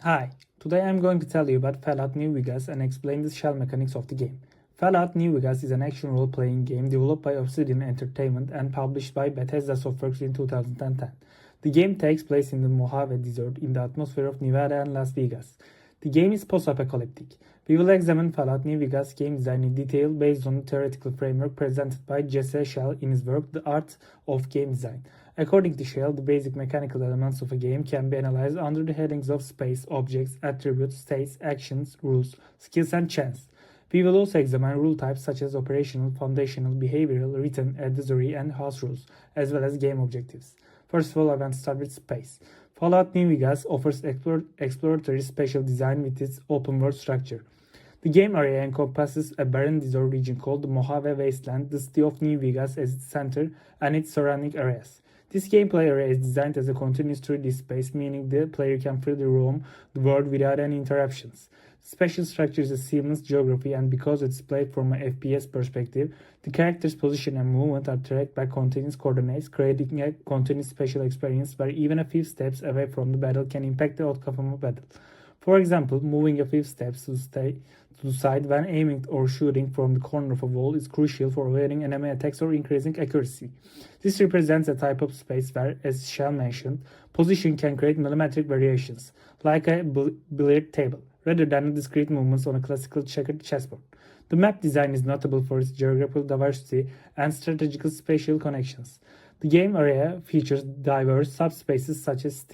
Hi, today I'm going to tell you about Fallout New Vegas and explain the shell mechanics of the game. Fallout New Vegas is an action role-playing game developed by Obsidian Entertainment and published by Bethesda Softworks in 2010. The game takes place in the Mojave Desert in the atmosphere of Nevada and Las Vegas. The game is post-apocalyptic. We will examine Fallout New Vegas game design in detail based on the theoretical framework presented by Jesse Schell in his work The Art of Game Design. According to Schell, the basic mechanical elements of a game can be analyzed under the headings of space, objects, attributes, states, actions, rules, skills, and chance. We will also examine rule types such as operational, foundational, behavioral, written, advisory, and house rules, as well as game objectives. First of all, I want to start with space. Fallout New Vegas offers exploratory spatial design with its open-world structure. The game area encompasses a barren desert region called the Mojave Wasteland, the city of New Vegas as its center, and its surrounding areas. This gameplay area is designed as a continuous 3D space, meaning the player can freely roam the world without any interruptions. The spatial structure is a seamless geography, and because it's played from an FPS perspective, the character's position and movement are tracked by continuous coordinates, creating a continuous spatial experience where even a few steps away from the battle can impact the outcome of a battle. For example, moving a few steps to the side when aiming or shooting from the corner of a wall is crucial for avoiding enemy attacks or increasing accuracy. This represents a type of space where, as Schell mentioned, position can create millimetric variations, like a billiard table, rather than discrete movements on a classical checkered chessboard. The map design is notable for its geographical diversity and strategical spatial connections. The game area features diverse subspaces such as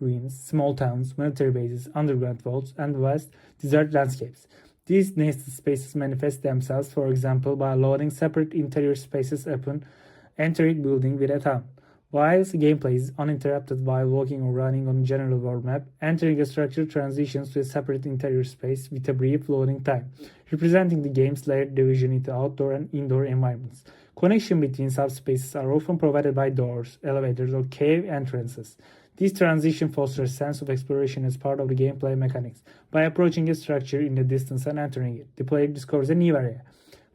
ruins, small towns, military bases, underground vaults, and vast desert landscapes. These nested spaces manifest themselves, for example, by loading separate interior spaces upon entering a building with a town. While gameplay is uninterrupted while walking or running on a general world map, entering a structure transitions to a separate interior space with a brief loading time, representing the game's layered division into outdoor and indoor environments. Connection between subspaces are often provided by doors, elevators, or cave entrances. This transition fosters a sense of exploration as part of the gameplay mechanics. By approaching a structure in the distance and entering it, the player discovers a new area.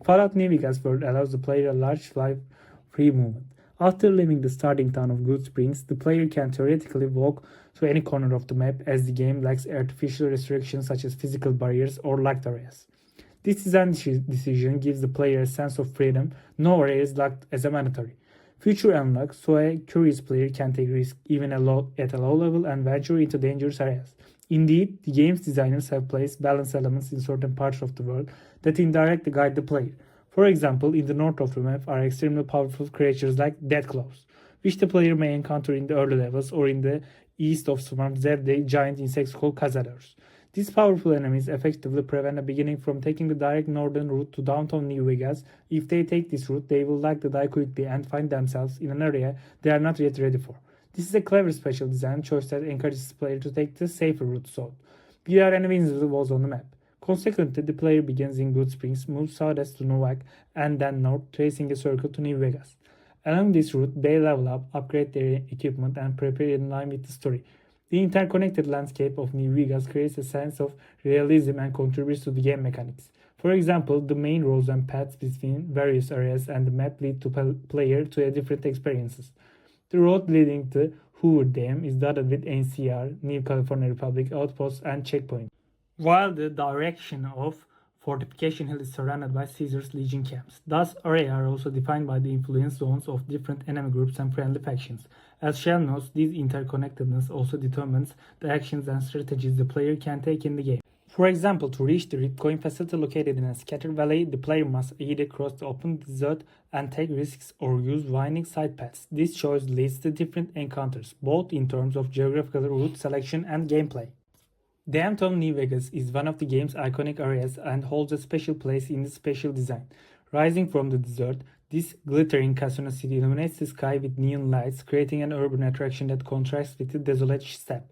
Fallout New Vegas world allows the player a large free movement. After leaving the starting town of Good Springs, the player can theoretically walk to any corner of the map as the game lacks artificial restrictions such as physical barriers or locked areas. This design decision gives the player a sense of freedom. No area is locked as a mandatory. Future unlocks, so a curious player can take risks even at a low level and venture into dangerous areas. Indeed, the game's designers have placed balance elements in certain parts of the world that indirectly guide the player. For example, in the north of the map are extremely powerful creatures like Deathclaws, which the player may encounter in the early levels, or in the east of Swamp Zebde, giant insects called cazadors. These powerful enemies effectively prevent a beginner from taking the direct northern route to downtown New Vegas. If they take this route, they will likely die quickly and find themselves in an area they are not yet ready for. This is a clever special design choice that encourages the player to take the safer route south, without any visible walls on the map. Consequently, the player begins in Good Springs, moves southwest to Novak, and then north, tracing a circle to New Vegas. Along this route, they level up, upgrade their equipment, and prepare in line with the story. The interconnected landscape of New Vegas creates a sense of realism and contributes to the game mechanics. For example, the main roads and paths between various areas and the map lead the player to different experiences. The road leading to Hoover Dam is dotted with NCR, New California Republic outposts, and checkpoints, while the direction of Fortification Hill is surrounded by Caesar's Legion camps. Thus, areas are also defined by the influence zones of different enemy groups and friendly factions. As Schell notes, this interconnectedness also determines the actions and strategies the player can take in the game. For example, to reach the Ripcoin facility located in a scattered valley, the player must either cross the open desert and take risks or use winding side paths. This choice leads to different encounters, both in terms of geographical route selection and gameplay. Downtown New Vegas is one of the game's iconic areas and holds a special place in the spatial design. Rising from the desert, this glittering casino city illuminates the sky with neon lights, creating an urban attraction that contrasts with the desolate steppe.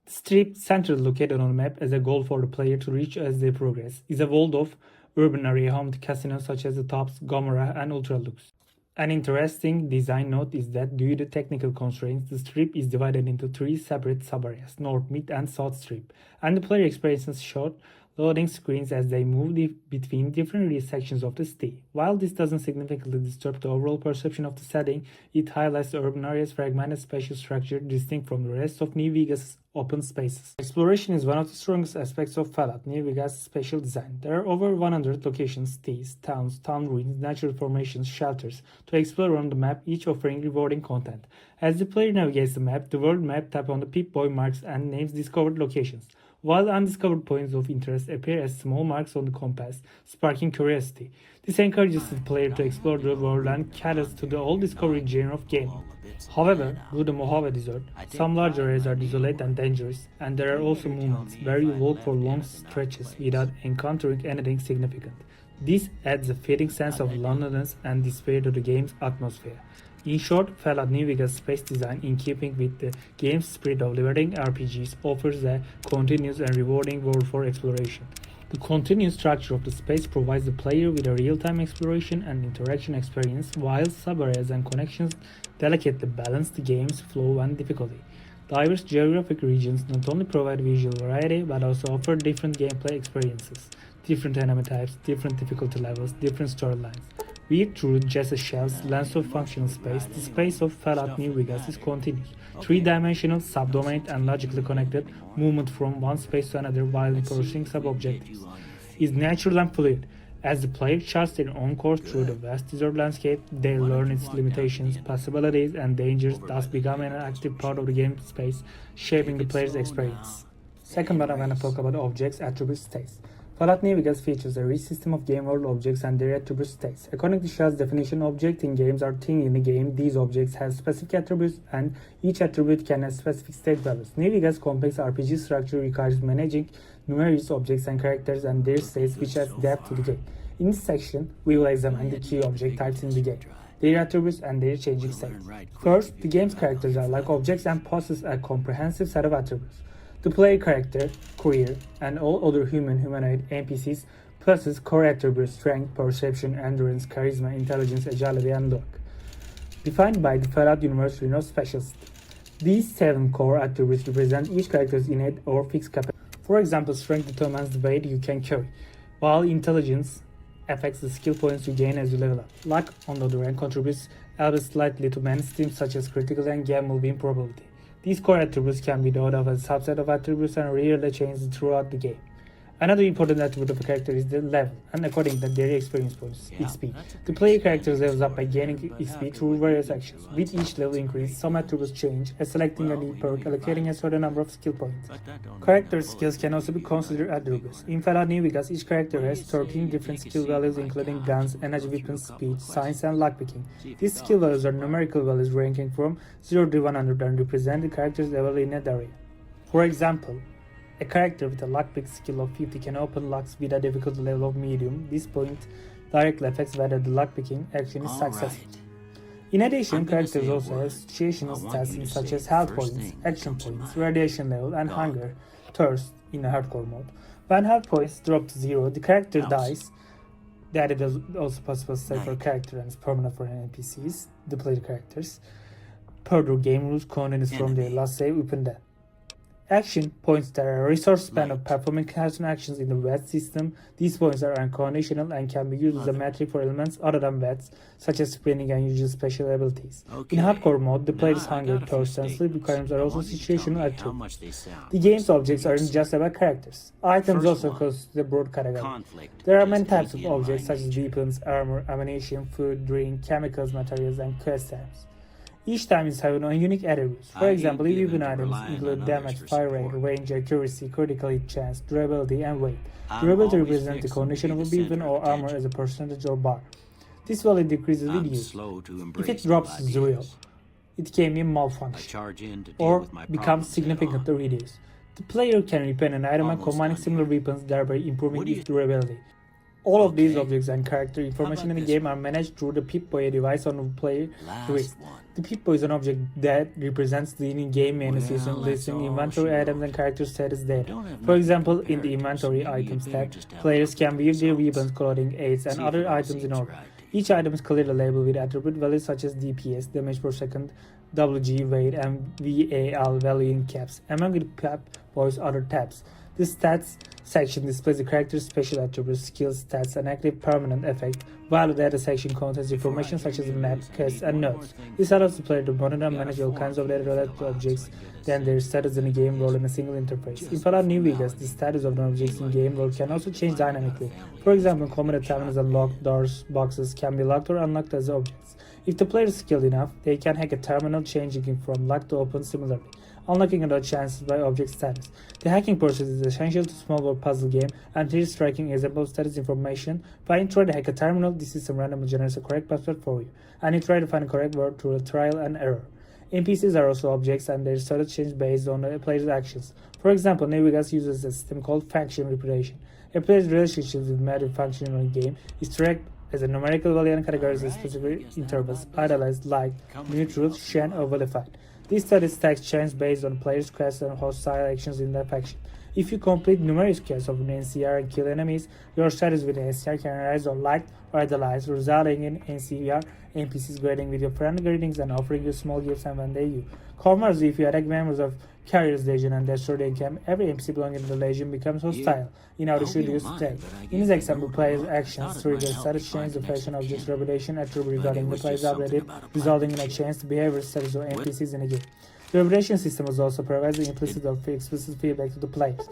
The strip, centrally located on the map as a goal for the player to reach as they progress, is a walled-off urban area home to casinos such as the Tops, Gomorrah, and Ultralux. An interesting design note is that due to technical constraints, the strip is divided into three separate sub-areas, North, Mid, and South Strip, and the player experiences short loading screens as they move between different sections of the city. While this doesn't significantly disturb the overall perception of the setting, it highlights the urban area's fragmented spatial structure distinct from the rest of New Vegas' open spaces. Exploration is one of the strongest aspects of Fallout New Vegas' spatial design. There are over 100 locations, cities, towns, town ruins, natural formations, shelters to explore on the map, each offering rewarding content. As the player navigates the map, the world map tap on the Pip-Boy marks and names discovered locations, while undiscovered points of interest appear as small marks on the compass, sparking curiosity. This encourages the player to explore the world and caters to the all-discovery genre of gaming. However, through the Mojave Desert, some large areas are desolate and dangerous, and there are also moments where you walk for long stretches without encountering anything significant. This adds a fitting sense of loneliness and despair to the game's atmosphere. In short, Fallout New Vegas' space design, in keeping with the game's spirit of liberating RPGs, offers a continuous and rewarding world for exploration. The continuous structure of the space provides the player with a real-time exploration and interaction experience, while sub-areas and connections delicately balance the game's flow and difficulty. Diverse geographic regions not only provide visual variety, but also offer different gameplay experiences, different enemy types, different difficulty levels, different storylines. Viewed through just Schell's lens of functional space, the space of Fallout New Vegas is continuous, three-dimensional, subdominant, and logically connected. Movement from one space to another while pursuing sub-objectives is natural and fluid. As the player charts their own course through the vast desert landscape, they learn its limitations, possibilities, and dangers, thus becoming an active part of the game space, shaping the player's experience. Second one, I'm going to talk about objects, attributes, states. Fallout New Vegas features a rich system of game world objects and their attribute states. According to Schell's definition, objects in games are things in the game. These objects have specific attributes, and each attribute can have specific state values. New Vegas' complex RPG structure requires managing numerous objects and characters and their states, which adds depth to the game. In this section, we will examine the key object types in the game, their attributes, and their changing states. First, the game's characters are like objects and possess a comprehensive set of attributes. The player character, career, and all other humanoid NPCs possess core attributes: strength, perception, endurance, charisma, intelligence, agility, and luck, defined by the Fallout universe renowned specialist. These 7 core attributes represent each character's innate or fixed capacity. For example, strength determines the weight you can carry, while intelligence affects the skill points you gain as you level up. Luck, on the other hand, contributes albeit slightly to many themes such as critical and gamble win probability. These core attributes can be thought of as a subset of attributes and rarely change throughout the game. Another important attribute of a character is the level, and according to their experience points, XP. The player character levels up by gaining XP through various actions. With each level increase, some attributes change, as selecting a new perk, allocating a certain number of skill points. Character skills can also be considered attributes. In Fallout New Vegas, each character has 13 different skill values, including guns, energy weapons, speed, science, and lockpicking. These skill values are numerical values ranging from 0 to 100 and represent the character's level in that area. For example, a character with a lockpick skill of 50 can open locks with a difficulty level of medium. This point directly affects whether the lockpicking action is successful. In addition, characters also have situational stats such as health points, action points, radiation level, and hunger, thirst in a hardcore mode. When health points drop to 0, the character dies. That is also possible to say for a character and is permanent for NPCs, the player characters. Per the game rules, continues from their last save upon death. Action points that are a resource span of performing certain actions in the VET system. These points are unconditional and can be used as a metric for elements other than VETs, such as sprinting and using special abilities. In hardcore mode, the player's hunger, thirst, and sleep requirements are also situational attributes. The game's objects aren't just about characters. Items also constitute a broad category. There are many types of objects such as weapons, armor, ammunition, food, drink, chemicals, materials, and quest items. Each time is having a unique attributes. For example, weapon items include damage, fire rate, range, accuracy, critical hit chance, durability, and weight. Durability represents the condition of a weapon or armor as a percentage or bar. This value decreases with use. If it drops to 0, it can be malfunction or becomes significantly reduced. The player can repair an item and combining similar weapons, thereby improving its durability. All of these objects and character information in the game are managed through the Pip-Boy device on the player's wrist. The Pip-Boy is an object that represents the in-game menu system, listing inventory items and character status data. For example, in the inventory items tab, players can view their weapons, clothing, aids, and other items in order. Each item is clearly labeled with attribute values such as DPS, damage per second, WG, weight, and VAL value in caps, among the Pip-Boy's other tabs. The stats section displays the character's special attributes, skills, stats, and active permanent effect, while the data section contains information such as map, quests, and notes. This allows the player to monitor and manage all kinds of data related to objects, then their status in a game world in a single interface. In Fallout New Vegas, the status of the objects in game world can also change dynamically. For example, combat terminals and locked doors, boxes can be locked or unlocked as objects. If the player is skilled enough, they can hack a terminal, changing it from locked to open similarly, unlocking other chances by object status. The hacking process is essential to small world puzzle game and here's striking example of status information. When you try to hack a terminal, the system randomly generates a correct password for you, and you try to find a correct word through a trial and error. NPCs are also objects and their status change based on the player's actions. For example, New Vegas uses a system called faction reputation. A player's relationship with matter function in a game is tracked as a numerical value and categorized as specific intervals, idolized, liked, neutral, shunned, or vilified. These statistics change based on players' quests and hostile actions in their faction. If you complete numerous quests of an NCR and kill enemies, your status with NCR can rise or liked or idolized, resulting in NCR NPCs grading with your friendly greetings and offering you small gifts and when they you. Conversely, if you attack members of Carrier's Legion and destroy the camp, every NPC belonging to the Legion becomes hostile. In order to use stay. In this example, player's actions trigger status change the faction object's reputation attribute regarding the player's ability, resulting in a change to behavior status of NPCs in a game. The reputation system also provides the implicit or explicit feedback to the players.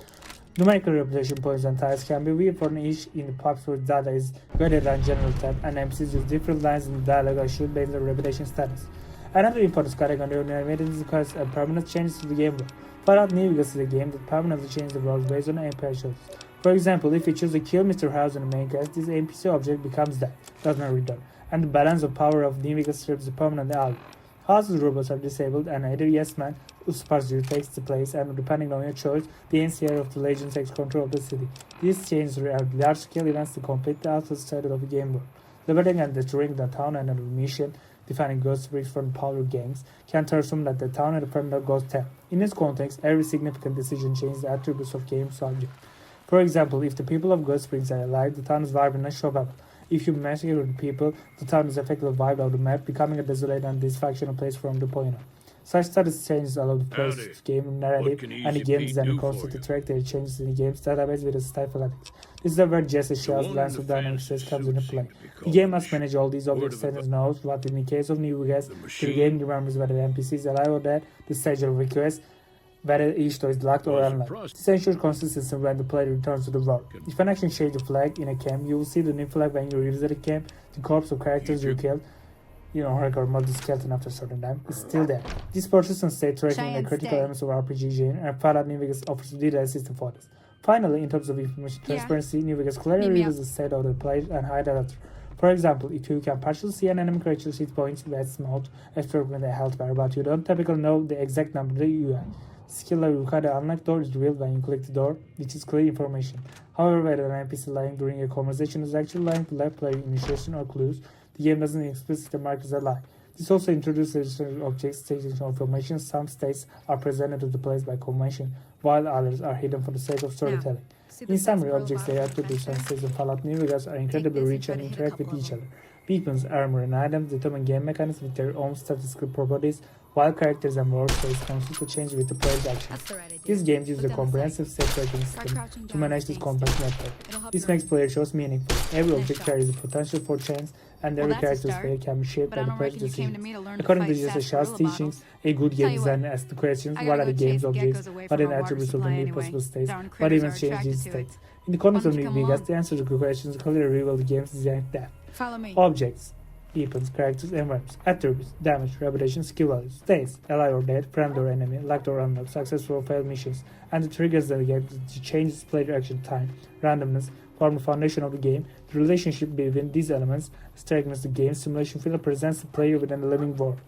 Numerical reputation points and tiles can be viewed for each in the box where data is greater than general tab, and NPCs use different lines in the dialogue are should based on the reputation status. Another important category of animated is because a permanent changes to the game world. Fallout New Vegas is a game that permanently changes the world based on NPC choices. For example, if you choose to kill Mr. House in the main quest, this NPC object becomes dead, does not return, and the balance of power of New Vegas strips permanently out. House's robots are disabled, and either Yes Man or Superzero takes the place, and depending on your choice, the NCR of the Legion takes control of the city. These changes are large-scale events to complete the outside side of the game world. Liberating and destroying the town and a mission, defining ghost springs from power gangs, can transform that the town and the permanent ghost town. In this context, every significant decision changes the attributes of game subject. For example, if the people of Ghost Springs are alive, the town is vibrant and showable. If you massacre the people, the town is effectively wiped out of the map, becoming a desolate and dysfunctional place from the point on. Such status changes allow the player's game narrative and the game design concept to track their changes in the game's database with a statistics. This is where Jesse Schell's lens of dynamic space comes into play. The game must manage all these objects and knows what in the case of New Vegas, the game remembers whether the NPCs are alive or dead, the stage of request, whether each door is locked or unlocked. This ensures consistency when the player returns to the world. If an action changes the flag in a camp, you will see the new flag when you revisit a camp. The corpse of characters you killed, or multi-skeleton after a certain time, is still there. This persistent state tracking the critical elements of RPG genre, and Fallout New Vegas offers a detailed system for this. Finally, in terms of information transparency, New Vegas clearly reveals the state of the player and highlights. For example, if you can partially see an enemy creature's hit points, that's mode, except when they health bar, but you don't typically know the exact number that you have. Skill level required to unlock door is revealed when you click the door, which is clear information. However, whether an NPC lying during a conversation is actually lying to left player initiation or clues, the game doesn't explicitly mark as a lie. This also introduces objects stating information. Some states are presented to the players by convention, while others are hidden for the sake of storytelling. In summary, objects, their attributes, and states of Fallout New Vegas are incredibly rich and interact with each other. Weapons, armor, and items determine game mechanics with their own statistical properties, while characters and workspace constantly change with the player's actions. These games use a comprehensive state tracking system to manage this complex network. This makes player choice meaningful. Every object carries the potential for chance, and every character's fate can be shaped by the player's decisions. According to Jesse Schell's teachings, a good game design asks the questions: what are the game's objects, what are the attributes of the new possible states, what even change these states. In the context of New Vegas, the answers to the questions clearly reveal the game's design depth. Objects, weapons, characters, environments, attributes, damage, reputation, skill values, states, alive or dead, friend or enemy, locked or unlocked, successful or failed missions, and the triggers that the game to change its player action time, randomness, form the foundation of the game. The relationship between these elements strengthens the game's simulation field and presents the player within the living world.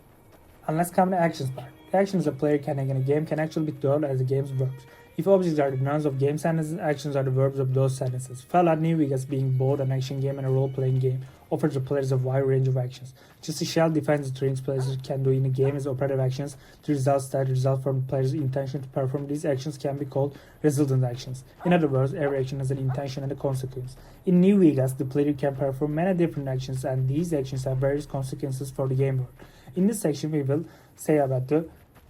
And let's come to the actions part. The actions a player can take in a game can actually be thought as the game's verbs. If objects are the nouns of game sentences, actions are the verbs of those sentences. Fallout New Vegas, being both an action game and a role-playing game, offers the players a wide range of actions. Just as Schell defines the things players can do in a game as operative actions, the results that result from the player's intention to perform these actions can be called resultant actions. In other words, every action has an intention and a consequence. In New Vegas, the player can perform many different actions, and these actions have various consequences for the game world. In this section, we will say about the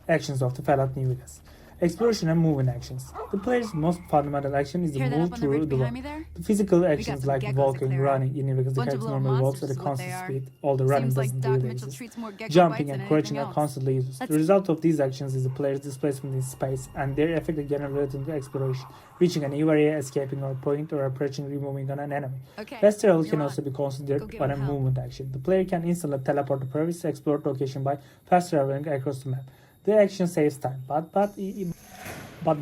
actions of the Fallout New Vegas. Exploration and movement actions. The player's most fundamental action is the Hear that move up on the through ridge the behind world. me there? The physical got actions some like geckos to walking, clear out. running, because the Bunch of character little normally walks at monsters a is what constant they are. speed, all the running Seems like doesn't Doc really Mitchell exist. treats more gecko Jumping bites and than crouching anything are else. constantly used. The result of these actions is the player's displacement in space and their effect again related to exploration, reaching a new area, escaping a point, or approaching, removing on an enemy. Okay, Fast travel you're can on. also be Go considered give on a him hell. movement action. The player can instantly teleport to previous explored location by fast traveling across the map. The action saves time, but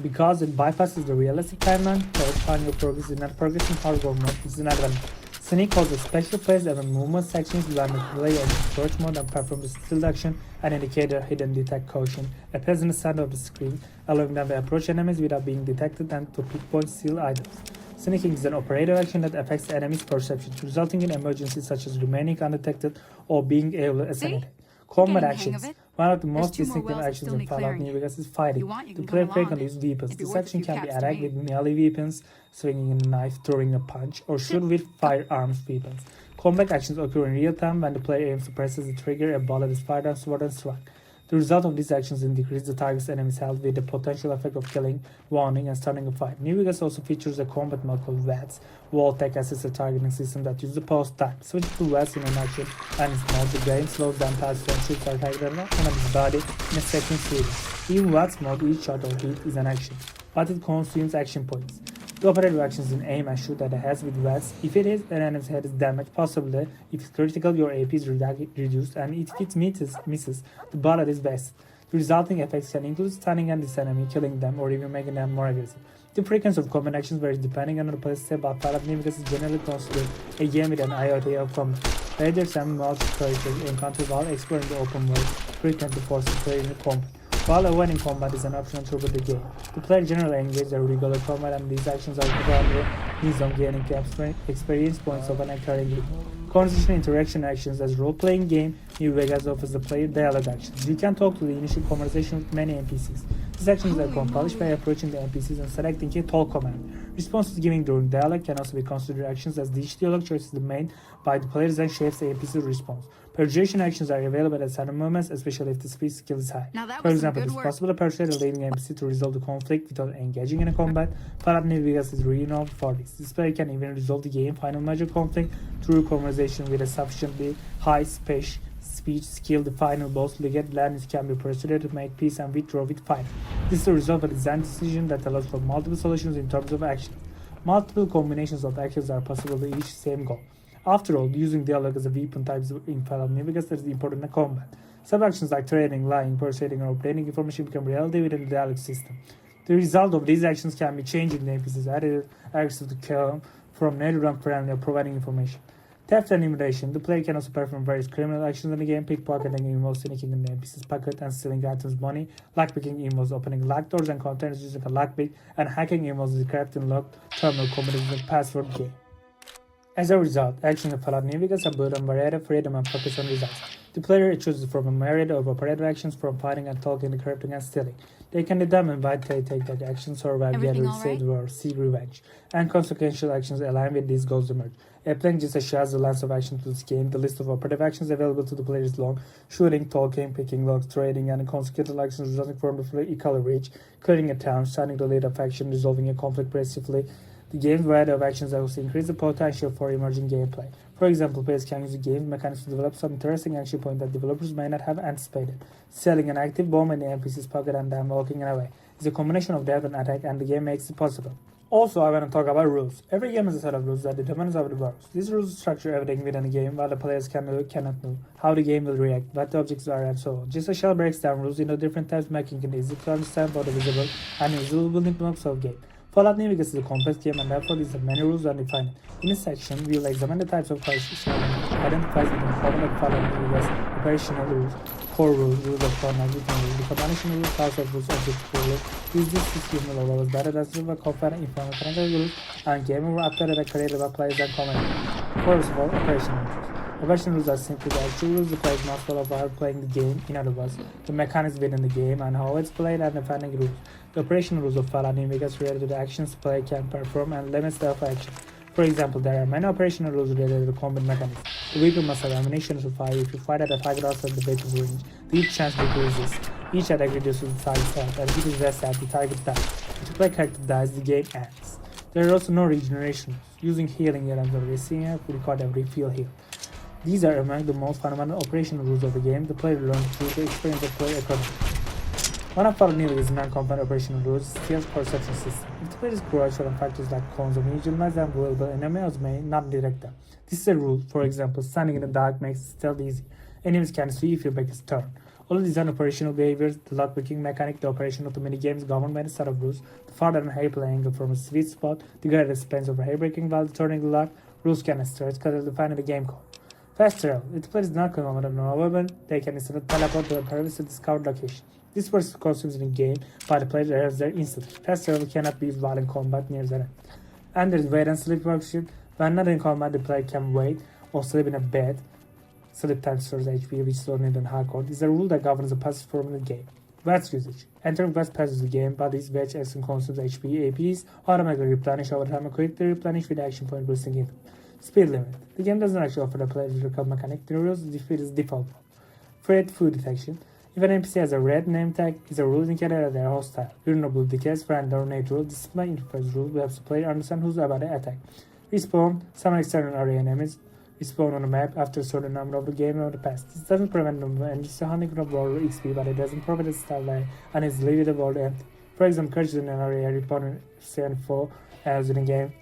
because it bypasses the realistic timeline, players find your progress in not progressing hardcore mode is an advantage. Sneak holds a special place and movement sections when the player enters search mode and performs a stealth action. An indicator hidden detect caution appears in the center of the screen, allowing them to approach enemies without being detected and to pinpoint steal items. Sneaking is an operative action that affects the enemy's perception, resulting in emergencies such as remaining undetected or being able to assassinate. Combat getting the hang of actions. it. One of the most two more distinctive wells that actions still in need Fallout clearing. New Vegas is fighting. You want, you The can player come can along. use weapons. It'd be This worth a action few can be caps to attacked me. with melee weapons, swinging a knife, throwing a punch, or shoot with firearms weapons. Combat actions occur in real time when the player aims to press the trigger, a bullet is fired, and sword and strike. The result of these actions is decrease the target's enemy's health with the potential effect of killing, wounding, and starting a fight. New Vegas also features a combat mode called VATS, Wall Tech Assisted Targeting System that uses the pause time. Switch to VATS in an action and its mode, the game slows down past and shoots are targeted on enemy's body in a second series. In VATS mode, each shot or hit is an action, but it consumes action points. The operative actions in aim and shoot at the heads with VATS. If it is an enemy's head is damaged, possibly if it's critical, your AP is reduced, and if it misses, the bullet is vested. The resulting effects can include stunning this enemy, killing them, or even making them more aggressive. The frequency of combat actions varies depending on the player's set, but Fallout New Vegas is generally considered a game with an IoT of combat. Raiders and multiplayer encounter while exploring the open world frequently forces players in combat. While avoiding combat is an optional throughout the game, the player generally engages in regular combat, and these actions are primarily means of gaining experience points of an accordingly. Conversation interaction actions. As role-playing game, New Vegas offers the player dialogue actions. You can talk to the initial conversation with many NPCs. These actions are accomplished by approaching the NPCs and selecting a talk command. Responses given during dialogue can also be considered actions, as each dialogue choice is made by the players and shapes the NPC's response. Persuasion actions are available at certain moments, especially if the speed skill is high. For example, it's possible to persuade a leading NPC to resolve the conflict without engaging in a combat. Fallout New Vegas is renowned for this. This player can even resolve the game's final major conflict through conversation with a sufficiently high speech skill. The final boss Legate Lannis can be persuaded to make peace and withdraw with fighting. This is a result of a design decision that allows for multiple solutions in terms of action. Multiple combinations of actions are possible to each same goal. After all, using dialogue as a weapon type in Fallout New Vegas is important in combat. Some actions like trading, lying, persuading, or obtaining information become reality within the dialogue system. The result of these actions can be changing the NPC's attitude, access to kill from natural and friendly, or providing information. Theft and intimidation. The player can also perform various criminal actions in the game. Pickpocketing involves sneaking in the NPC's pocket and stealing items' money. Lockpicking involves opening locked doors and containers using a lockpick. And hacking involves decrypting locked terminal combinations with password key. As a result, actions in Fallout New Vegas are built on variety, freedom, and focus on results. The player chooses from a myriad of operative actions, from fighting and talking, decrypting, and stealing. They can determine why they take that action, survive, Everything gather, all save, right? or seek revenge. And consequential actions aligned with these goals emerge. Applying just shares the length of action to this game. The list of operative actions available to the player is long. Shooting, talking, picking locks, trading, and consequential actions resulting from the equal reach, clearing a town, starting to lead a faction, resolving a conflict progressively. The game's variety of actions also increase the potential for emerging gameplay. For example, players can use the game's mechanics to develop some interesting action points that developers may not have anticipated. Selling an active bomb in the NPC's pocket and then walking away is a combination of death and attack, and the game makes it possible. Also, I want to talk about rules. Every game has a set of rules that determines how it works. These rules structure everything within the game, while the players cannot know how the game will react, what the objects are, and so on. Just as Schell breaks down rules into different types, making it easy to understand both the visible and invisible building blocks of game. Fallout New Vegas is a complex game, and therefore these have many rules undefined. In this section, we will examine the types of questions identified within the Fallout New Vegas operational rules, core rules, rules of conduct, written rules, the combination rules, class of rules, object rules. This system will allow us better to compare informal technical rules and game over after that created by players and commentators. First of all, operational rules. Operational rules are simply the actual rules the players must follow while playing the game. In other words, the mechanics within the game and how it's played, and defining rules. The operational rules of Fallout New Vegas relate to the actions the player can perform and limits their action. For example, there are many operational rules related to combat mechanics. The weapon must have ammunition to fire if you fire at a target outside the weapon's range. The hit chance decreases. Each attack reduces the target's health, and if it is less at the target dies. If the player character dies, the game ends. There are also no regeneration rules. Using healing items or receiving will record every refill heal. These are among the most fundamental operational rules of the game. The player learns through the experience of play accordingly. One of our newest non-combat operational rules is Schell's perception system. If the player is crouched on factors like cones or neutralize unavailable enemies may not detect them. This is a rule. For example, standing in the dark makes stealth easy. Enemies can see if your back is turned. All of these are operational behaviors. The lockpicking mechanic, the operation of the minigames governed by a set of rules. The farther and higher play angle from a sweet spot, the greater expense over hair breaking while turning the lock. Rules can stretch because of the game code. Fast travel. If the player is not confident or however, they can instantly teleport to a previously discovered location. This was consumed in the game by the player arrives there instantly. Fast travel cannot be used while in combat near the end. And there is wait and sleep option. When not in combat, the player can wait or sleep in a bed. Sleep time stores HP, which is only in hardcore. This is a rule that governs the passive form in the game. Vest usage. Entering Vest passes the game, but this Vest action consumes HP, APs, automatically replenish over time and quickly replenish with action point boosting it. Speed limit. The game doesn't actually offer the player to recover mechanic. The rules defeat is default. Threat food detection. If an NPC has a red name tag, it's a rule indicator that they are hostile. Vulnerability case, friend or neutral. This is my interface rule. We have to player understand who's about the attack. Respawn. Some external area enemies respawn on the map after a certain number of the game of the past. This doesn't prevent them and just hunting from world XP, but it doesn't prevent its style by and is leave the world empty. For example, curses in an area respawn 74 as in a game.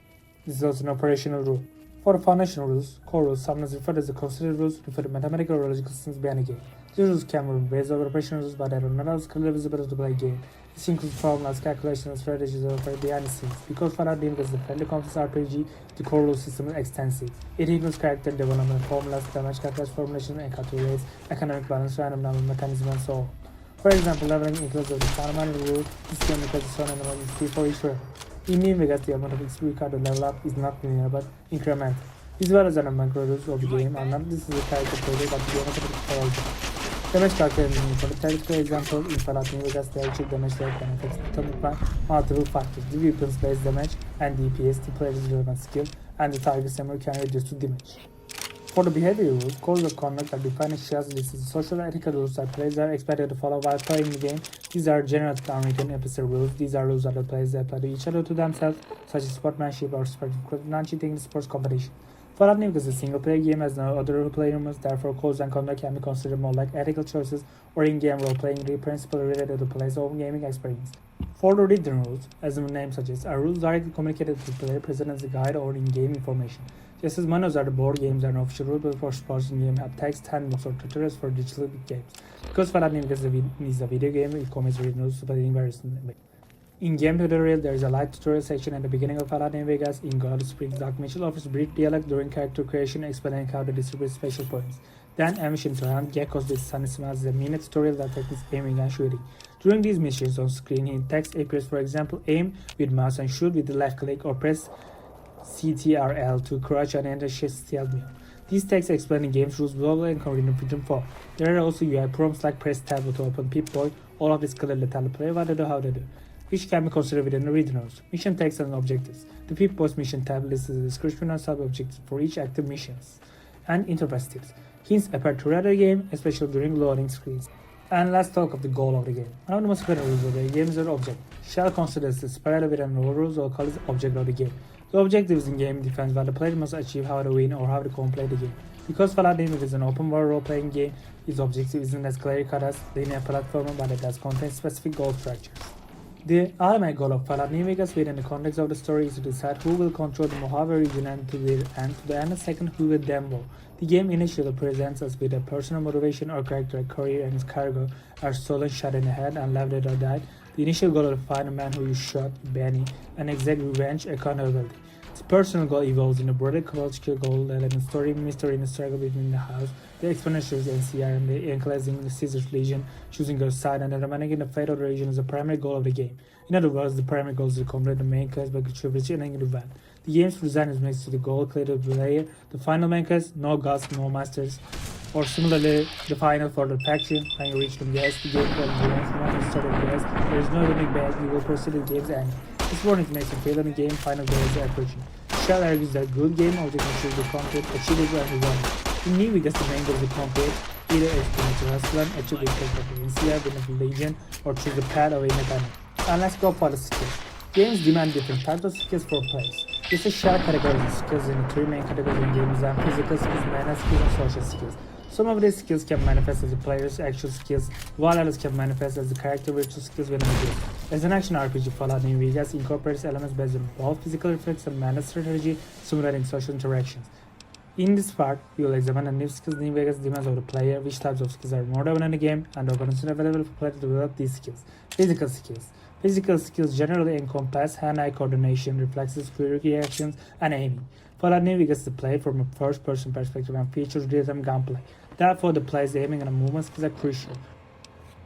This is also an operational rule. For the foundational rules, core rules, sometimes referred as the considered rules, refer to mathematical or logical systems behind a game. These rules can be based on operational rules, but they are not as clearly visible to play a game. This includes formulas, calculations, strategies, or behind the scenes. Because Fallout Game is a fairly complex RPG, the core rule system is extensive. It includes character development, formulas, damage calculation, formulation, encounter rates, economic balance, random number mechanism, and so on. For example, leveling includes the fundamental rule. This game requires a certain amount of XP for each level. In New Vegas, the amount of XP required to level up is not linear but incremental. As well as an macro rules of the game are not this is a character project but the game for all game. Damage calculation for the character example in Fallout New Vegas, the actual damage rate can affect determined by multiple factors. The weapons based damage and DPS, the player's relevant skill, and the target's armor can reduce to damage. For the behavior rules, codes of conduct are defined as Schell's list of social and ethical rules that players are expected to follow while playing the game. These are general unwritten episode rules. These are rules that the players apply to each other to themselves, such as sportsmanship or non-cheating in sports competition. Fallout New Vegas is a single-player game as no other role-playing elements, therefore codes and conduct can be considered more like ethical choices or in-game role-playing principles related to the player's own gaming experience. For the written rules, as the name suggests, are rules directly communicated to the player present as a guide or in-game information. Just as manuals are the board games and official rule for sports in-game have text, handbooks, or tutorials for digital games. Because Fallout New Vegas is a video game, it commits written rules but in various ways. In game tutorial, there is a live tutorial section at the beginning of Fallout New Vegas. In God Springs, Doc Mitchell offers brief dialogue during character creation, explaining how to distribute special points. Then, missions around Geckos with Sunny Smiles is a minute tutorial that practices aiming and shooting. During these missions on screen, in text appears, for example, aim with mouse and shoot with the left click or press CTRL to crouch and enter shift stealth mode. These texts explain the game's rules globally and in written form. There are also UI prompts like press tab to open Pip-Boy. All of this clearly tell the player what to do, how to do, which can be considered within the written rules. Mission text and objectives. The Pip-Boy's mission tab lists the description and sub-objectives for each active missions, and interface tips. Hints appear throughout the game, especially during loading screens. And let's talk of the goal of the game. One of the most important rules of the game is the object. Schell considers the spiral within role rules or called the object of the game. The objectives in game defines what the player must achieve, how to win, or how to complete the game. Because Fallout New Vegas is an open world role-playing game, its objective isn't as clear-cut as linear platformer, but it does contain specific goal structures. The ultimate goal of Fallout New Vegas within the context of the story is to decide who will control the Mojave region and to the end second who will them more. The game initially presents us with a personal motivation or character, career and his cargo are stolen, shot in the head, and left dead or died. The initial goal is to find a man who you shot, Benny, and exact revenge, accountability. Its personal goal evolves in a broader cultural goal element story, mystery in the struggle between the house, the expenditures NCR, and the enclosing the Caesar's Legion, choosing their side, and determining the fate of the region is the primary goal of the game. In other words, the primary goal is to complete the main quest by contributing the event. The game's design is mixed to the goal clear to the player. The final main quest, no gods, no masters, or similarly, the final for the faction, when you reach the gas, the game will be once you start the gas, there is no limit bag, you will proceed to the game's end. This warning makes you fail in the game, final goal is approaching. Schell argues that good game objectives should be complete, achievable, and rewarding. In New Vegas, the main goal is to complete either experience a wrestler, achieve the effect of the NCR, win a legion, or choose the path of a mechanic. And let's go for the skills. Games demand different types of skills for players. This is Schell categorizes skills into three main categories in game design: physical skills, mana skills, and social skills. Some of these skills can manifest as the player's actual skills, while others can manifest as the character virtual skills within the game. As an action RPG, Fallout New Vegas incorporates elements based on both physical reflex and mana strategy, simulating social interactions. In this part, we will examine the new skills New Vegas demands of the player, which types of skills are more dominant in the game, and the opponents available for players to develop these skills. Physical skills. Physical skills generally encompass hand-eye coordination, reflexes, quick reactions, and aiming. Fallout New Vegas is played from a first-person perspective and features real-time gunplay. Therefore, the player's aiming and movement skills are crucial.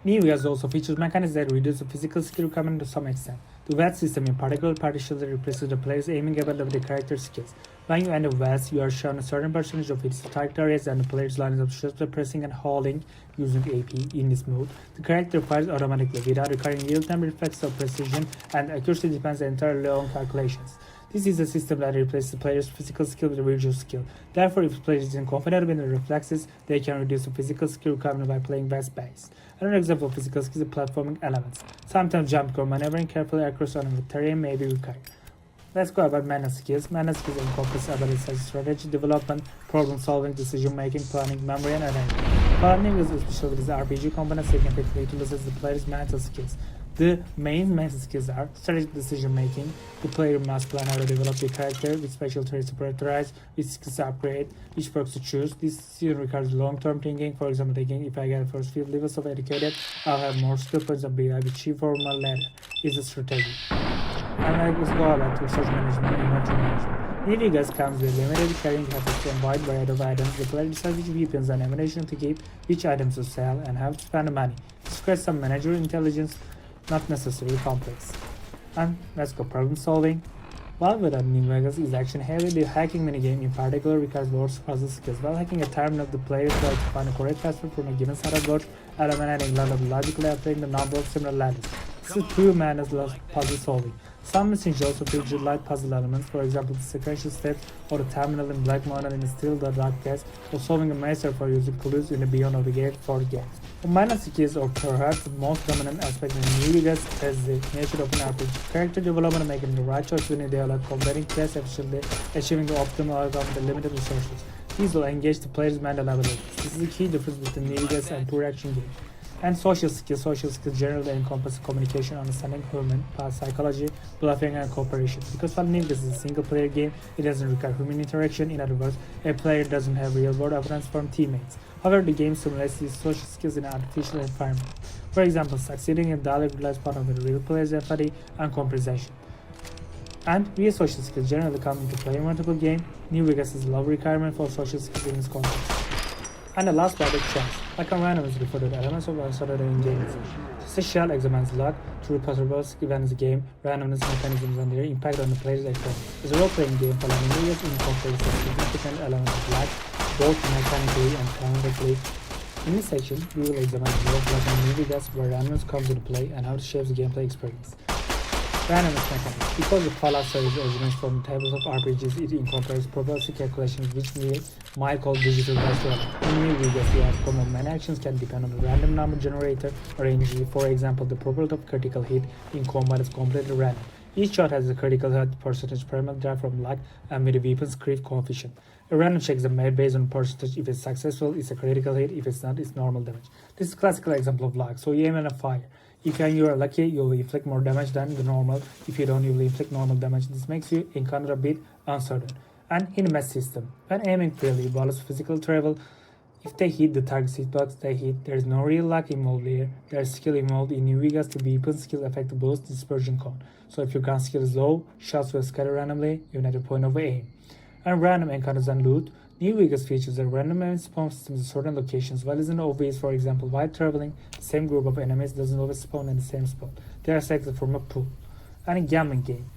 New Vegas also features mechanics that reduce the physical skill requirement to some extent. The VATS system in particular partially replaces the player's aiming ability with the character skills. When you enter VATS, you are shown a certain percentage of its target areas and the player's lines up shows by pressing and holding using AP. In this mode, the character fires automatically without requiring real-time reflex or precision, and accuracy depends entirely on calculations. This is a system that replaces the player's physical skill with a visual skill. Therefore, if the player is confident in the reflexes, they can reduce the physical skill requirement by playing VATS-based. Another example of physical skills is platforming elements. Sometimes jump or maneuvering carefully across uneven terrain may be required. Let's go about mana skills. Mana skills encompass abilities such as strategy development, problem solving, decision making, planning, memory, and energy. Planning is especially with the RPG component significantly utilizes the player's mental skills. The main mental skills are strategic decision making. The player must plan how to develop the character, which special traits to prioritize, which skills to upgrade, which perks to choose. This decision requires long-term thinking. For example, thinking if I get the first few levels of educated, I'll have more skill points and be achieve formal later. Is a strategy. And let's go about resource management and inventory management. New Vegas comes with limited carrying capacity and wide variety of items. The player decides which weapons and ammunition to keep, which items to sell, and how to spend the money. This requires some managerial intelligence, not necessarily complex. And let's go problem solving. While without New Vegas is action heavy, the hacking minigame in particular requires board puzzle skills. While hacking a terminal, the player tries to find a correct password from a given set of boards, eliminating a lot of logically applying the number of similar ladders. This is pure man's puzzle solving. Some machines also feature light puzzle elements, for example the sequential steps or the terminal in Black Mountain in Still the Dark Case, or solving a maze for using clues in the Beyond of the Gate for games. Minor skills, or perhaps the most dominant aspect in New Vegas, is the nature of an RPG. Character development, making the right choice when they are combating quests efficiently, achieving the optimal outcome with the limited resources. These will engage the player's mental abilities. This is the key difference between New Vegas and pure action game. And social skills. Social skills generally encompass communication, understanding human psychology, bluffing, and cooperation. Because while New Vegas is a single-player game, it doesn't require human interaction. In other words, a player doesn't have real-world evidence from teammates. However, the game simulates these social skills in an artificial environment. For example, succeeding in dialogue relies part of the real player's empathy and comprehension. And real social skills generally come into play in multiple game. New Vegas is a low requirement for social skills in this context. And the last part is chance. Like a random is referred to the elements of uncertainty in games. This Schell examines luck through possible events in the game, randomness mechanisms, and their impact on the player's experience. It's a role-playing game for New Vegas incorporates a significant element of luck, both mechanically and thematically. In this section, we will examine the role of luck in New Vegas, where randomness comes into play, and how it shapes the gameplay experience. Randomness mechanics. Because the Fallout series originates from tables of RPGs, it incorporates probability calculations, which we might call digital dice rolling. In New Vegas, the outcome of many actions can depend on the random number generator or RNG. For example, the probability of critical hit in combat is completely random. Each shot has a critical hit percentage parameter derived from luck and with a weapon's crit coefficient. A random checks are made based on percentage. If it's successful, it's a critical hit. If it's not, it's normal damage. This is a classical example of luck. So you aim at a fire. If you are lucky, you will inflict more damage than the normal. If you don't, you will inflict normal damage. This makes you encounter a bit uncertain. And in a mass system, when aiming freely involves physical travel. If they hit the target hitbox, they hit. There is no real luck involved here. There is skill involved. In New Vegas, the weapon skill affect the boost dispersion cone. So if your gun skill is low, shots will scatter randomly, even at the point of aim. And random encounters and loot. New Vegas features a random spawn system in certain locations. While it isn't obvious, for example, while traveling, the same group of enemies doesn't always spawn in the same spot. They are selected from a pool. And a gambling game.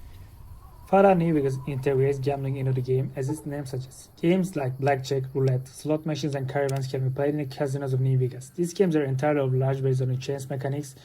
Fallout New Vegas integrates gambling into the game, as its name suggests. Games like blackjack, roulette, slot machines, and caravans can be played in the casinos of New Vegas. These games are entirely of large based on the chance mechanics,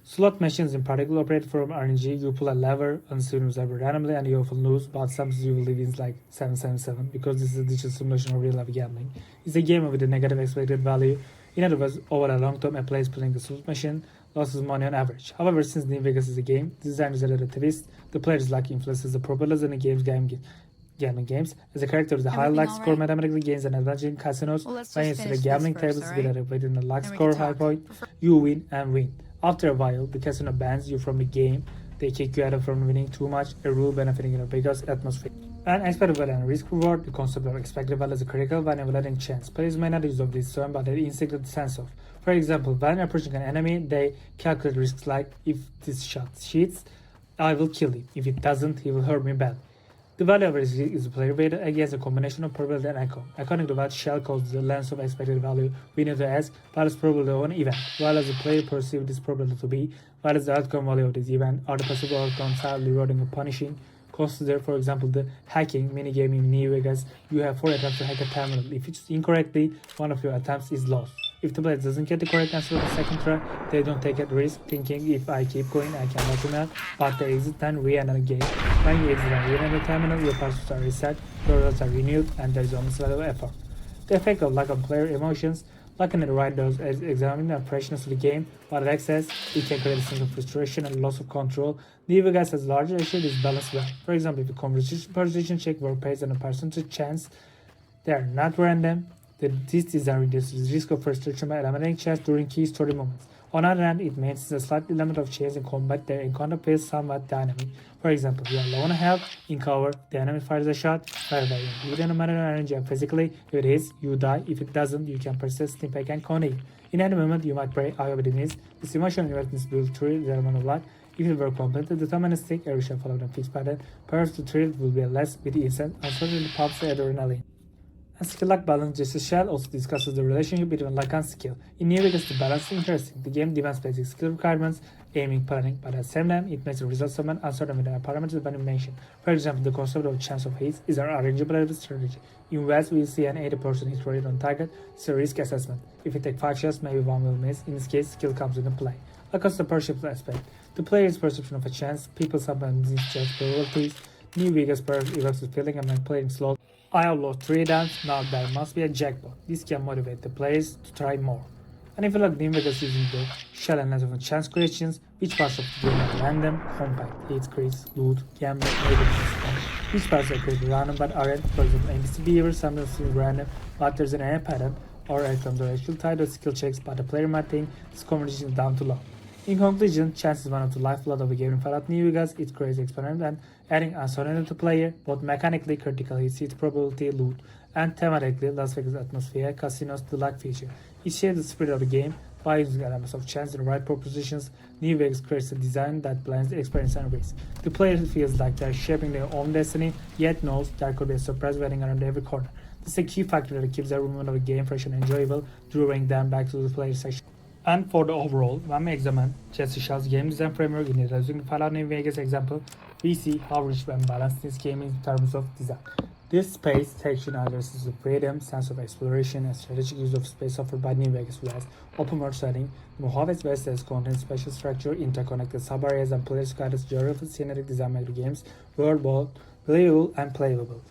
Slot machines in particular operate from RNG. You pull a lever, unseen observer randomly, and you often lose, but sometimes you will win like 777 because this is a digital simulation of real life gambling. It's a game with a negative expected value. In other words, over a long term, a player playing the slot machine loses money on average. However, since New Vegas is a game designed as a twist, the player's luck influences the propellers in the gambling games. As a character, the high luck score mathematically gains an advantage in casinos. When you see the gambling tables within the luck score high point, you win and win. After a while, the casino bans you from the game. They kick you out from winning too much, a rule benefiting in a Vegas atmosphere. And expected value and risk reward, the concept of expected value is a critical when evaluating chance. Players may not use of this term, but they instinct sense of. For example, when approaching an enemy, they calculate risks like, if this shot hits, I will kill him. If it doesn't, he will hurt me badly. The value of risk is a player weighted against a combination of probability and outcome. According to what Schell calls the lens of expected value, we need to ask what is probability of an event, what does the player perceive this probability to be, what is the outcome value of this event, are the possible outcomes highly rewarding or punishing. Consider, for example, the hacking minigame in New Vegas. You have 4 attempts to hack a terminal. If it's incorrectly, one of your attempts is lost. If the player doesn't get the correct answer on the second try, they don't take a risk, thinking if I keep going, I can let him out, but they exit and re-enter the game. When you exit and re-enter the terminal, your passwords are reset, your results are renewed, and there is almost little effort. The effect of luck on player emotions. Luck in the right does is examining the operations of the game, while it excess, it can create a sense of frustration and loss of control. New Vegas has larger issue is balanced well. For example, if a conversation check were based on a percentage chance, they are not random. This design reduces the risk of frustration by eliminating chance during key story moments. On the other hand, it maintains a slight element of chance in combat. The encounter feels somewhat dynamic. For example, you are low on health, in cover, the enemy fires a shot, fire by you don't matter energy and physically, if it hits, you die, if it doesn't, you can persist, impact and continue. In any moment, you might break out of the knees. This emotional inheritance builds through the element of luck. If it were completely deterministic, every shall follow a fixed pattern, perhaps the thrill will be less with the instant, uncertainty pumps the adrenaline. And skill-luck balance, Justice Schell also discusses the relationship between luck and skill. In New Vegas, the balance is interesting. The game demands basic skill requirements, aiming, planning, but at the same time, it makes the results somewhat uncertain with the parameters that mentioned. For example, the concept of chance of hits is an arrangeable strategy. In West, we see an 80% hit rate on target. It's a risk assessment. If you take 5 shots, maybe 1 will miss. In this case, skill comes into play. Luck is the perception aspect. The player's perception of a chance. People sometimes misjudge probabilities. New Vegas perhaps evokes the feeling among playing slot. I have lost 3 downs, now there must be a jackpot. This can motivate the players to try more. And if you like New Vegas using the Schell and of chance questions, which parts of the game are random, compact, hits, crits, loot, gambling, neighborhoods, which parts are created random but aren't, for example, NPC behavior sometimes seems random, but there's an error pattern, or outcomes are actual tied to skill checks, but the player might think this conversation is down to low. In conclusion, chance is one of the lifeblood of a game in Fallout New Vegas. It creates experiment and adding uncertainty to player, both mechanically critical hits, probability, loot, and thematically Las Vegas atmosphere, casinos, the luck feature. It shares the spirit of the game by using elements of chance in the right propositions. New Vegas creates a design that blends experience and risk. The player feels like they're shaping their own destiny, yet knows there could be a surprise waiting around every corner. This is a key factor that keeps every moment of the game fresh and enjoyable, drawing them back to the player section. And for the overall, when we examine Jesse Schell's game design framework in the using Fallout New Vegas example, we see how rich and balanced this game in terms of design. This space section addresses the freedom, sense of exploration, and strategic use of space offered by New Vegas West open world setting. Mojave West has contains special structure, interconnected sub-areas, and players guided geographical scenery design make the games world both playable and playable.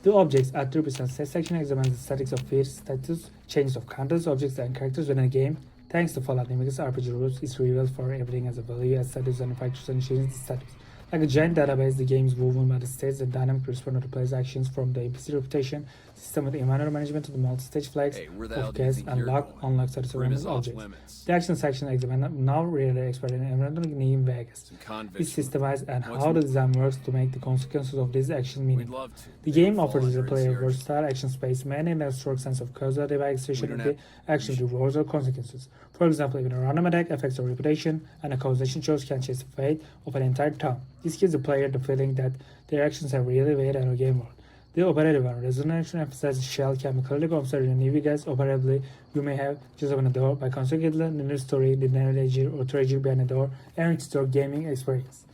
The objects attributes section examines the statics of fields, status, changes of counters, objects, and characters within a game. Thanks to Fallout New Vegas RPG rules, it's revealed for everything as a value as status and factors and changes the status. Like a giant database, the game is woven by the states and dynamic response to the player's actions from the NPC reputation system with inventory management to the multi-stage flags of guests and unlock status around objects. The action section examines now really expert in inventory in New Vegas. It's systemized and how the design works to make the consequences of this action meaningful. The game offers the player a versatile action space, mainly in a strong sense of causality by extension of the action rewards or consequences. For example, even a random attack affects your reputation, and a causation choice can change the fate of an entire town. This gives the player the feeling that their actions have really weight on the game world. The operative and resonance emphasizes Schell can be clearly observed in New Vegas. Operatively, you may have just opened a door by consequently the new story, the narrator or treasure behind the door, and store gaming experience.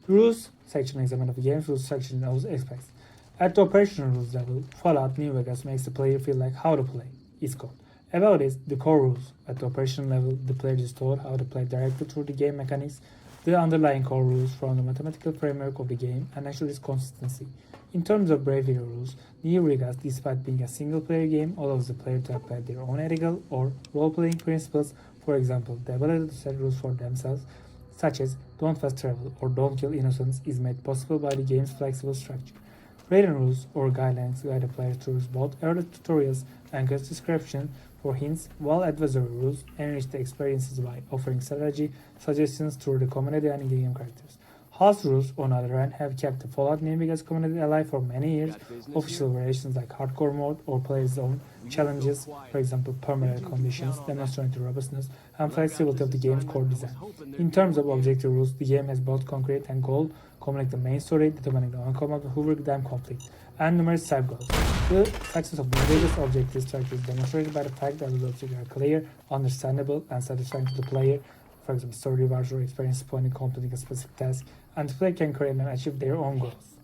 The rules section examine of the game's rules section also aspects. At the operational rules level, Fallout New Vegas makes the player feel like how to play. It's called About it, the core rules. At the operational level, the player is taught how to play directly through the game mechanics. The underlying core rules from the mathematical framework of the game and ensure its consistency. In terms of behavioral rules, New Vegas, despite being a single-player game, allows the player to apply their own ethical or role-playing principles. For example, the ability to set rules for themselves, such as don't fast travel or don't kill innocents, is made possible by the game's flexible structure. Written rules or guidelines guide the player through both early tutorials and quest description for hints, while advisory rules enrich the experiences by offering strategy suggestions through the community and in-game characters. House rules, on the other hand, have kept the Fallout New Vegas community alive for many years. Official variations like hardcore mode or player's own challenges, for example permanent conditions, demonstrate the robustness and flexibility of the game's core design. In terms of objective rules, the game has both concrete and goal, communicate the main story, determining the outcome of the Hoover Dam conflict, and numerous side goals. The success of the Vegas objective structure is demonstrated by the fact that the objectives are clear, understandable, and satisfying to the player. For example, story rewards or experience point in completing a specific task, and the player can create and achieve their own goals.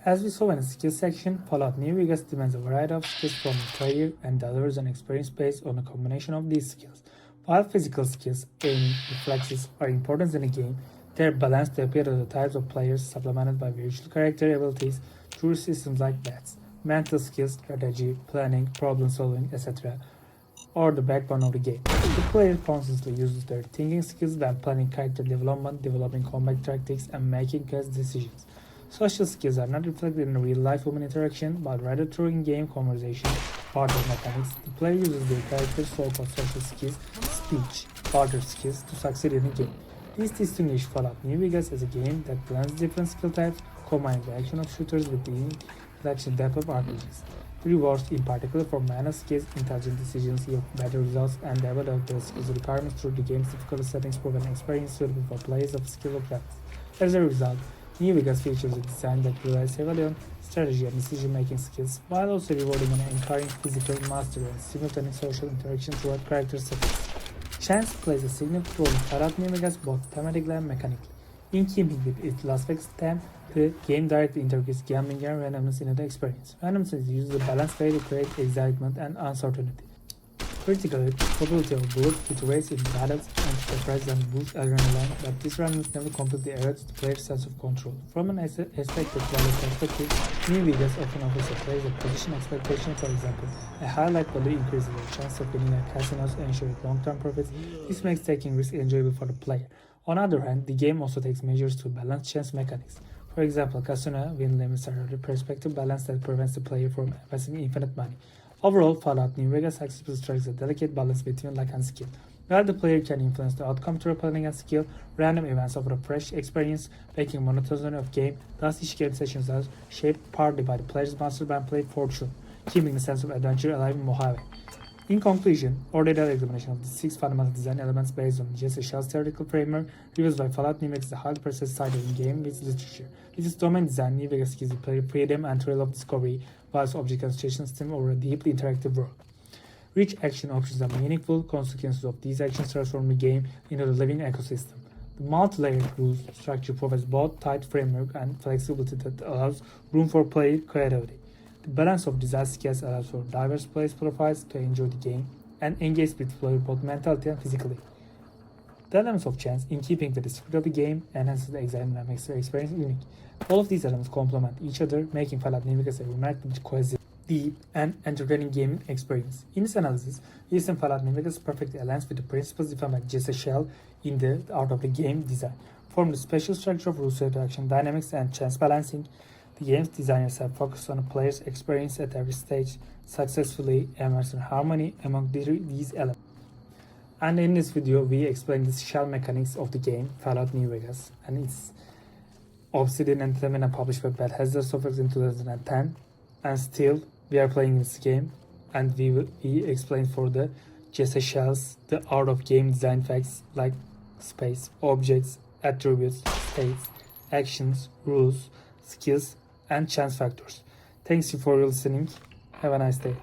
As we saw in the skills section, Fallout New Vegas demands a variety of skills from the player and delivers an experience based on a combination of these skills. While physical skills, aiming, reflexes are important in the game, they are balanced to appeal to the types of players, supplemented by virtual character abilities through systems like bats. Mental skills, strategy, planning, problem solving, etc. are the backbone of the game. The player constantly uses their thinking skills when planning character development, developing combat tactics, and making quest decisions. Social skills are not reflected in real-life human interaction, but rather through in-game conversation, barter mechanics. The player uses their character's so-called social skills, speech, barter skills, to succeed in the game. This distinguishes Fallout New Vegas as a game that blends different skill types, combining the action of shooters with the intellectual depth of RPGs. The rewards, in particular for mana skills, intelligent decisions yield better results, and the ability of the skills requirements through the game's difficulty settings provide an experience suitable for players of skill levels. As a result, New Vegas features a design that relies heavily on strategy and decision-making skills, while also rewarding and encouraging physical mastery and simultaneous social interaction throughout character settings. Chance plays a significant role in Fallout New Vegas both thematically and mechanically. In keeping with its Las Vegas theme, the game directly integrates gambling and randomness into the experience. Randomness is used as a balanced way to create excitement and uncertainty. Critically, the probability of bullet hit rates in battles and surprise and boost adrenaline, but this randomness never completely erodes the player's sense of control. From an expected value perspective, New Vegas often offers a player a position expectation. For example, a high likelihood increases the chance of winning at casinos and ensures long-term profits. This makes taking risks enjoyable for the player. On the other hand, the game also takes measures to balance chance mechanics. For example, casino win limits are a perspective balance that prevents the player from investing infinite money. Overall, Fallout New Vegas successfully strikes a delicate balance between luck and skill. While the player can influence the outcome through planning and skill, random events offer a fresh experience, making monotony of game. Thus, each game sessions are shaped partly by the player's master and play fortune, keeping the sense of adventure alive in Mojave. In conclusion, ordered examination of the 6 fundamental design elements based on Schell's theoretical framework reveals why Fallout New Vegas is a highly precise side of the game with literature. With its domain design, New Vegas gives the player freedom and thrill of discovery, whilst object concentration stem over a deeply interactive world. Rich action options are meaningful consequences of these actions transform the game into a living ecosystem. The multi-layered rules structure provides both tight framework and flexibility that allows room for player creativity. The balance of design skills allows for diverse player profiles to enjoy the game and engage with player both mentally and physically. The elements of chance, in keeping with the spirit of the game, enhances the excitement and makes the experience unique. All of these elements complement each other, making Fallout New Vegas a remarkably cohesive, deep, and entertaining gaming experience. In this analysis, recent Fallout New Vegas perfectly aligns with the principles defined by Schell in the art of the game design. From the special structure of rules interaction dynamics and chance balancing, the game's designers have focused on a player's experience at every stage, successfully immersing harmony among these elements. And in this video, we explain the shell mechanics of the game Fallout New Vegas, and it's Obsidian Entertainment and published by Bethesda Softworks in 2010. And still, we are playing this game, and we explain for the Schell's the art of game design facts like space, objects, attributes, states, actions, rules, skills, and chance factors. Thanks you for listening. Have a nice day.